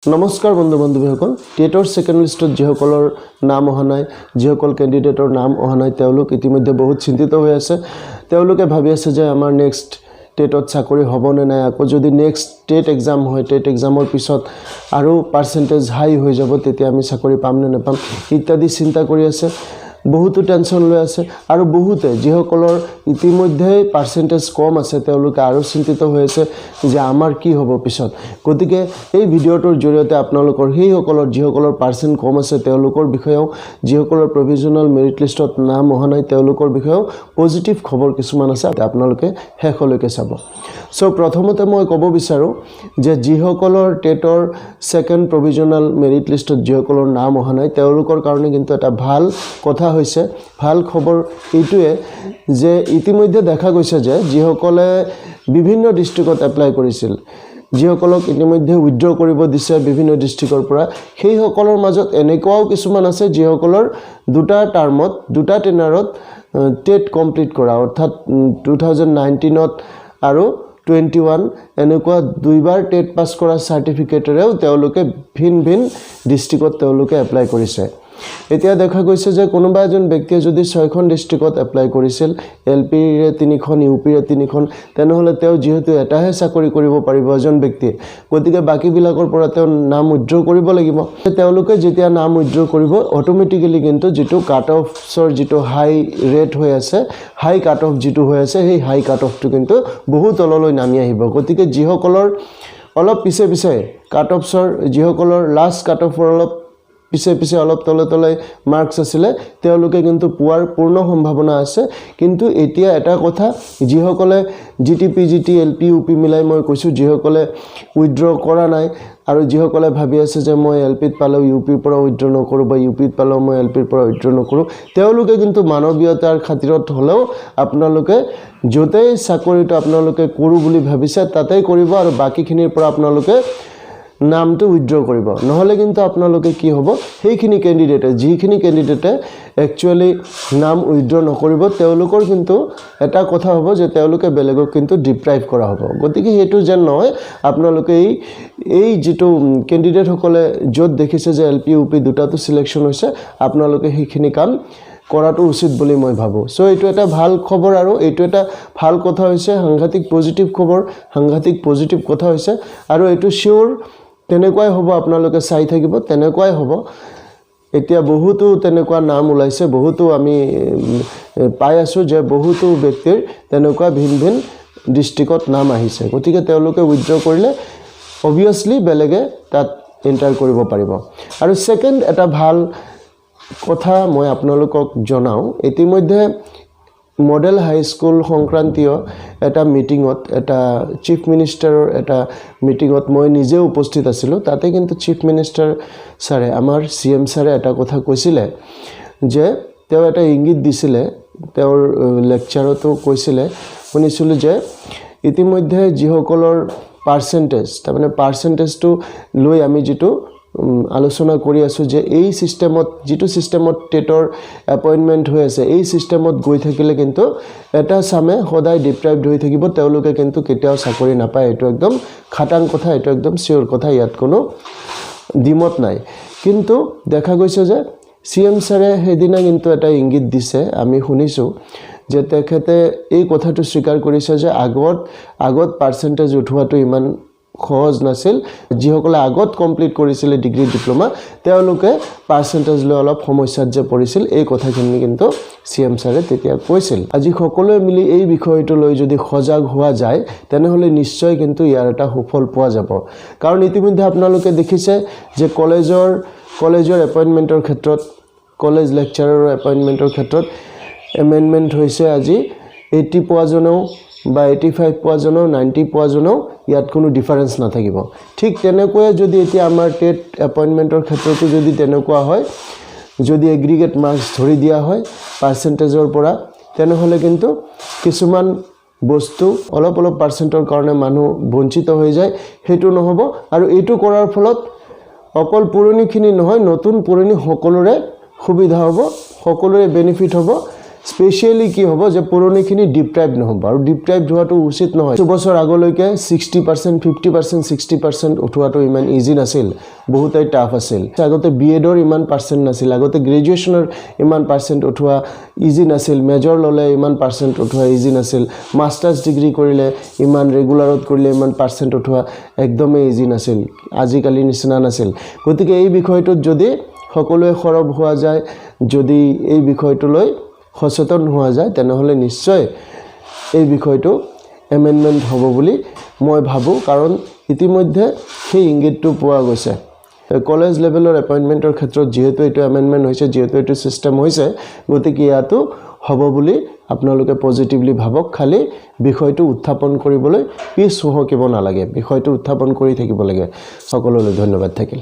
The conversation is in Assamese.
নমস্কাৰ বন্ধু বান্ধৱীসকল টেটৰ সেকেন্ড লিষ্টত যিসকলৰ নাম অহা নাই যিসকল ক্যান্ডিডেটৰ নাম অহা নাই তেওঁলোক ইতিমধ্যে বহুত চিন্তিত হৈ আছে তেওঁলোকে ভাবি আছে যে আমাৰ নেক্সট টেটত চাকৰি হ'ব নে নাই আকৌ যদি নেক্সট টেট এক্সাম হয় টেট এক্সামৰ পিছত আৰু পাৰ্সেন্টেজ হাই হৈ যাব তেতিয়া আমি চাকৰি পাম নে নাপাম ইত্যাদি চিন্তা কৰি আছে বহুতো টেনশন লৈ আছে আৰু বহুতে যিসকলৰ ইতিমধ্যে পাৰ্সেন্টেজ কম আছে তেওঁলোকে আৰু চিন্তিত হৈ আছে যে আমাৰ কি হ'ব পিছত গতিকে এই ভিডিওটোৰ জৰিয়তে আপোনালোকৰ সেইসকলৰ যিসকলৰ পাৰ্সেন্ট কম আছে তেওঁলোকৰ বিষয়েও যিসকলৰ প্ৰভিজনাল মেৰিট লিষ্টত নাম অহা নাই তেওঁলোকৰ বিষয়েও পজিটিভ খবৰ কিছুমান আছে আপোনালোকে শেষলৈকে চাব সো প্ৰথমতে মই ক'ব বিচাৰো যে যিসকলৰ টেটৰ সেকেন্ড প্ৰভিজনাল মেৰিট লিষ্টত যিসকলৰ নাম অহা নাই তেওঁলোকৰ কাৰণে কিন্তু এটা ভাল কথা হৈছে ভাল খবৰ এইটোৱে যে ইতিমধ্যে দেখা গৈছে যে যিসকলে বিভিন্ন ডিস্ট্ৰিক্টত এপ্লাই কৰিছিল যিসকলক ইতিমধ্যে উইথড্ৰ কৰিব দিছে বিভিন্ন ডিস্ট্ৰিক্টৰ পৰা সেই সকলৰ মাজত এনেকুৱাও কিছুমান আছে যিসকলৰ দুটা টাৰ্মত দুটা টেনাৰত টেট কমপ্লিট কৰা অৰ্থাৎ 2019ত আৰু 21 এনেকুৱা দুইবাৰ টেট পাস কৰা সাৰ্টিফিকেটৰেও তেওঁলোকে ভিন ভিন ডিস্ট্ৰিক্টত তেওঁলোকে এপ্লাই কৰিছে এতিয়া দেখা গৈছে যে কোনোবা এজন ব্যক্তিয়ে যদি 6খন ডিস্ট্ৰিক্টত এপ্লাই কৰিছিল এলপি ৰে 3খন ইউপি ৰে 3খন তেনেহলে তেওঁ যেহেতু এটাহে চাকৰি কৰিব পাৰিব এজন ব্যক্তিয়ে গতিকে বাকি বিলাকৰ পৰা তেওঁ নাম উইথড্ৰ কৰিব লাগিব তেওঁলোকে যেতিয়া নাম উইথড্ৰ কৰিব অটোমেটিক্যালি কিন্তু যেটো কাট অফৰ যেটো হাই ৰেট হৈ আছে হাই কাট অফ যেটো হৈ আছে সেই হাই কাট অফটো কিন্তু বহুত তললৈ নামি আহিব গতিকে যিসকলৰ অলপ পিছে পিছে কাট অফৰ যিসকলৰ লাষ্ট কাট অফৰ অলপ পিছে অলপ তলে মাৰ্কস আছিলে তেওঁলোকে কিন্তু পুৱাৰ পূৰ্ণ সম্ভাৱনা আছে কিন্তু এতিয়া এটা কথা যিসকলে জিটিপি জিটি এলপি ইউপি মিলাই মই কৈছো যিসকলে উইথড্ৰ কৰা নাই আৰু যিসকলে ভাবি আছে যে মই এলপিত পালেও ইউপিৰ পৰা উইথড্ৰ নকৰো বা ইউপিত পালেও মই এলপিৰ পৰা উইথড্ৰ নকৰো তেওঁলোকে কিন্তু মানৱীয়তাৰ খাতিৰত হলেও আপোনালোকে যতেই চাকৰিটো আপোনালোকে কৰো বুলি ভাবিছে তাতেই কৰিব আৰু বাকিখিনিৰ পৰা আপোনালোকে নামটো উইথড্ৰ কৰিব নহলে কিন্তু আপোনালোকে কি হ'ব সেইখিনি ক্যান্ডিডেটে যিখিনি ক্যান্ডিডেটে একচুয়ালি নাম উইথড্ৰ নকৰিব তেওঁলোকৰ কিন্তু এটা কথা হ'ব যে তেওঁলোকে বেলেগক কিন্তু ডিপ্ৰাইভ কৰা হ'ব গতিকে হেতু যেন নহয় আপোনালোকে এই যেটো ক্যান্ডিডেট সকলে যত দেখিছে যে এলপি ইউপি দুটাটো সিলেকশন হৈছে আপোনালোকে সেইখিনি কাম কৰাটো উচিত বুলি মই ভাবো সো এটো এটা ভাল খবৰ আৰু এটো এটা ভাল কথা হৈছে সাংঘাতিক পজিটিভ খবৰ সাংঘাতিক পজিটিভ কথা হৈছে আৰু এটো শিওৰ তেনেকুৱাই হ'ব আপোনালোকে চাই থাকিব তেনেকুৱাই হ'ব এতিয়া বহুতো তেনেকুৱা নাম ওলাইছে বহুতো আমি পাই আছো যে বহুতো ব্যক্তিৰ তেনেকুৱা ভিন ভিন ডিস্ট্ৰিক্টত নাম আহিছে গতিকে তেওঁলোকে উইথড্ৰ কৰিলে অবিয়াসলি বেলেগে তাত এন্টাৰ কৰিব পাৰিব আৰু সেকেন্ড এটা ভাল কথা মই আপোনালোকক জনাও ইতিমধ্যে মডেল হাই স্কুল সংক্ৰান্তীয় এটা মিটিংত এটা চিফ মিনিষ্টাৰৰ এটা মিটিংত মই নিজে উপস্থিত আছিলো তাতে কিন্তু চিফ মিনিষ্টাৰ ছাৰে আমাৰ সিএম ছাৰে এটা কথা কৈছিলে যে তেওঁ এটা ইংগিত দিছিলে তেওঁৰ লেকচাৰতো কৈছিলে শুনিছিলো যে ইতিমধ্যে যিসকলৰ পাৰ্সেন্টেজ তাৰমানে পাৰ্সেন্টেজটো লৈ আমি যেটো আলোচনা কৰি আছো যে এই সিস্টেমত যেটো সিস্টেমত টেটৰ এপয়েন্টমেন্ট হৈ আছে এই সিস্টেমত গৈ থাকিলে কিন্তু এটা সামে সদায় ডিপ্ৰাইভড হৈ থাকিব তেওঁলোকে কিন্তু কেতিয়াও চাকৰি নাপায় এটো একদম খাটাং কথা এটো একদম সিওৰ কথা ইয়াত কোনো দিমত নাই কিন্তু দেখা গৈছে যে সিএম ছাৰে হেদিনা কিন্তু এটা ইংগিত দিছে আমি শুনিছো যে তেখেতে এই কথাটো স্বীকাৰ কৰিছে যে আগত পাৰ্সেন্টেজ উঠোৱাটো ইমান খৰচ নাছিল যিসকলে আগত কমপ্লিট কৰিছিল ডিগ্ৰী ডিপ্লোমা তেওঁলোকে পাৰ্সেন্টেজ লৈ অলপ সমস্যাত যে পৰিছিল এই কথাখিনি কিন্তু সিএম ছাৰে তেতিয়া কৈছিল আজি সকলোৱে মিলি এই বিষয়টো লৈ যদি সজাগ হোৱা যায় তেনেহলে নিশ্চয় কিন্তু ইয়াৰ এটা সফল পোৱা যাব কাৰণ ইতিমধ্যে আপোনালোকে দেখিছে যে কলেজৰ এপয়েন্টমেন্টৰ ক্ষেত্ৰত কলেজ লেকচাৰৰ এপয়েন্টমেন্টৰ ক্ষেত্ৰত এমেন্ডমেন্ট হৈছে আজি 80 পোৱাজনও বা 85 পোৱাজনও 90 পোৱাজনও ইয়াত কোনো ডিফাৰেন্স নাথাকিব ঠিক তেনেকৈ যদি এতিয়া আমাৰ টেট এপয়েন্টমেন্টৰ ক্ষেত্ৰতো যদি তেনেকুৱা হয় যদি এগ্ৰিগেট মাৰ্কস ধৰি দিয়া হয় পাৰ্সেন্টেজৰ পৰা তেনেহলে কিন্তু কিছুমান বস্তু অলপ পাৰ্সেন্টৰ কাৰণে মানুহ বঞ্চিত হৈ যায় হেতু নহব আৰু এটো কৰাৰ ফলত অকল পুৰণিখিনি নহয় নতুন পুৰণি সকলোৰে সুবিধা হ'ব সকলোৰে বেনিফিট হ'ব স্পেচিয়েলি কি হ'ব যে পুৰণিখিনি ডিপ্ৰাইভ নহ'ব আৰু ডিপ্ৰাইভ হোৱাটো উচিত নহয় 2 বছৰ আগলৈকে 60% 50% 60% উঠোৱাটো ইমান ইজি নাছিল বহুতেই টাফ আছিল আগতে বিএডৰ ইমান পাৰ্চেন্ট নাছিল আগতে গ্ৰেজুৱেচনৰ ইমান পাৰ্চেন্ট উঠোৱা ইজি নাছিল মেজৰ ল'লে ইমান পাৰ্চেন্ট উঠোৱা ইজি নাছিল মাষ্টাৰ্ছ ডিগ্ৰী কৰিলে ইমান ৰেগুলাৰত কৰিলে ইমান পাৰ্চেন্ট উঠোৱা একদমেই ইজি নাছিল আজিকালি নিচিনা নাছিল গতিকে এই বিষয়টোত যদি সকলোৱে খৰব হোৱা যায় যদি এই বিষয়টোলৈ সচেতন হোৱা যায় তেনেহলে নিশ্চয় এই বিষয়টো এমেন্ডমেন্ট হ'ব বুলি মই ভাবো কাৰণ ইতিমধ্যে সেই ইংগিতটো পোৱা গৈছে কলেজ লেভেলৰ এপইন্টমেন্টৰ ক্ষেত্ৰত যেহেতু এটো এমেন্ডমেন্ট হৈছে যেহেতু এটো সিস্টেম হৈছে গতিকে ইয়াতো হ'ব বুলি আপোনালোকে পজিটিভলি ভাবক খালি বিষয়টো উত্থাপন কৰিবলৈ পিছ হুহকিব নালাগে বিষয়টো উত্থাপন কৰি থাকিব লাগে সকলোলৈ ধন্যবাদ থাকিল